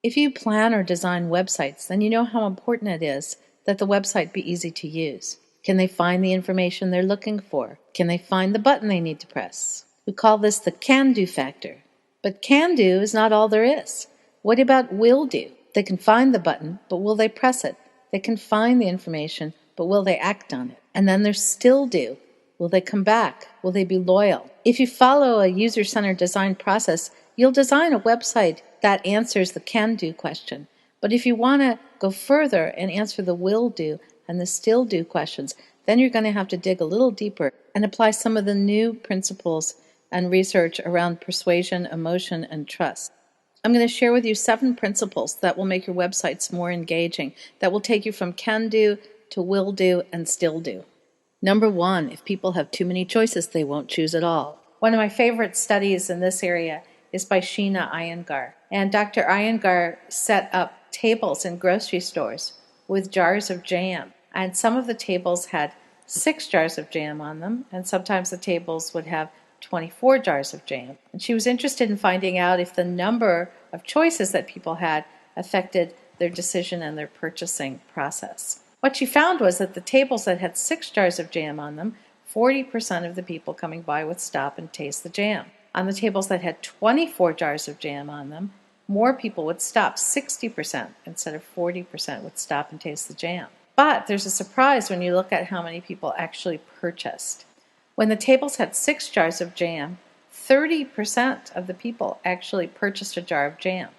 If you plan or design websites, then you know how important it is that the website be easy to use. Can they find the information they're looking for? Can they find the button they need to press? We call this the can-do factor. But can-do is not all there is. What about will-do? They can find the button, but will they press it? They can find the information, but will they act on it? And then there's still-do. Will they come back? Will they be loyal? If you follow a user-centered design process, you'll design a website that answers the can-do question. But if you want to go further and answer the will-do and the still-do questions, then you're going to have to dig a little deeper and apply some of the new principles and research around persuasion, emotion, and trust. I'm going to share with you 7 principles that will make your websites more engaging, that will take you from can-do to will-do and still-do. Number 1, if people have too many choices, they won't choose at all. One of my favorite studies in this area is by Sheena Iyengar. And Dr. Iyengar set up tables in grocery stores with jars of jam. And some of the tables had 6 jars of jam on them, and sometimes the tables would have 24 jars of jam. And she was interested in finding out if the number of choices that people had affected their decision and their purchasing process. What she found was that the tables that had 6 jars of jam on them, 40% of the people coming by would stop and taste the jam. On the tables that had 24 jars of jam on them, more people would stop. 60% instead of 40% would stop and taste the jam. But there's a surprise when you look at how many people actually purchased. When the tables had 6 jars of jam, 30% of the people actually purchased a jar of jam.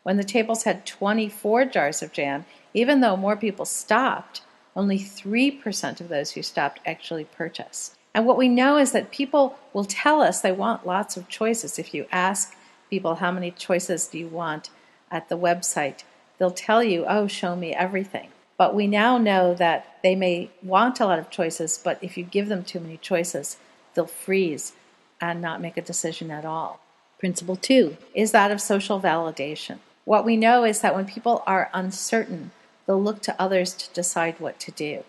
When the tables had 24 jars of jam, even though more people stopped, only 3% of those who stopped actually purchased. And what we know is that people will tell us they want lots of choices. If you ask people how many choices do you want at the website, they'll tell you, oh, show me everything. But we now know that they may want a lot of choices, but if you give them too many choices, they'll freeze and not make a decision at all. Principle 2 is that of social validation. What we know is that when people are uncertain, they'll look to others to decide what to do.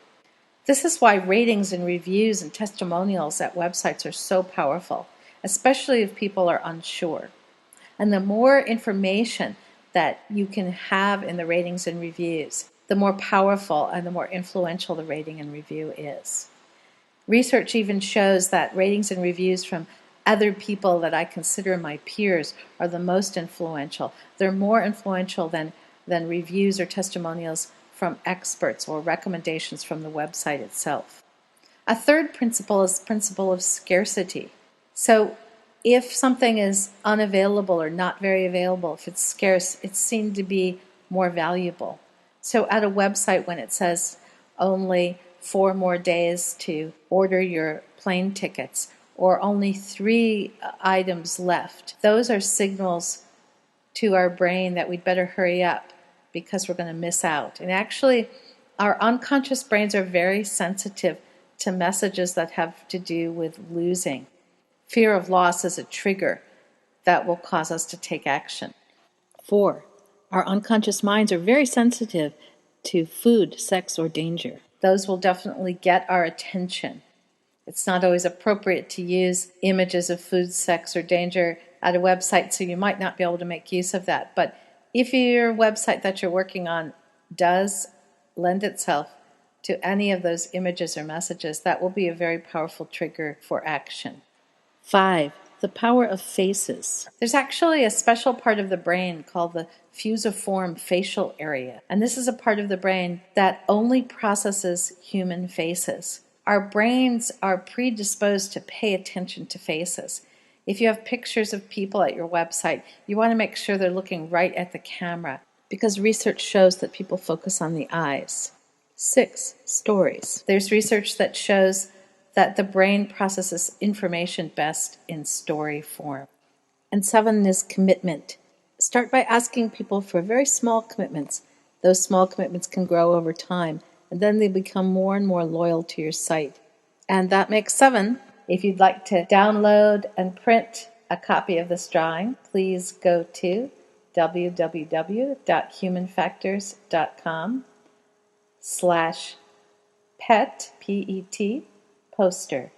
This is why ratings and reviews and testimonials at websites are so powerful, especially if people are unsure. And the more information that you can have in the ratings and reviews, the more powerful and the more influential the rating and review is. Research even shows that ratings and reviews from other people that I consider my peers are the most influential. They're more influential than reviews or testimonials from experts or recommendations from the website itself. A third principle is the principle of scarcity. So if something is unavailable or not very available, if it's scarce, it's seen to be more valuable. So at a website when it says only 4 more days to order your plane tickets or only 3 items left, those are signals to our brain that we'd better hurry up because we're going to miss out. And actually, our unconscious brains are very sensitive to messages that have to do with losing. Fear of loss is a trigger that will cause us to take action. 4, our unconscious minds are very sensitive to food, sex, or danger. Those will definitely get our attention. It's not always appropriate to use images of food, sex, or danger at a website, so you might not be able to make use of that. But if your website that you're working on does lend itself to any of those images or messages, that will be a very powerful trigger for action. 5, the power of faces. There's actually a special part of the brain called the fusiform facial area. And this is a part of the brain that only processes human faces. Our brains are predisposed to pay attention to faces. If you have pictures of people at your website, you want to make sure they're looking right at the camera because research shows that people focus on the eyes. 6, stories. There's research that shows that the brain processes information best in story form. And 7 is commitment. Start by asking people for very small commitments. Those small commitments can grow over time, and then they become more and more loyal to your site. And that makes 7. If you'd like to download and print a copy of this drawing, please go to www.humanfactors.com/pet, P-E-T, poster.asp.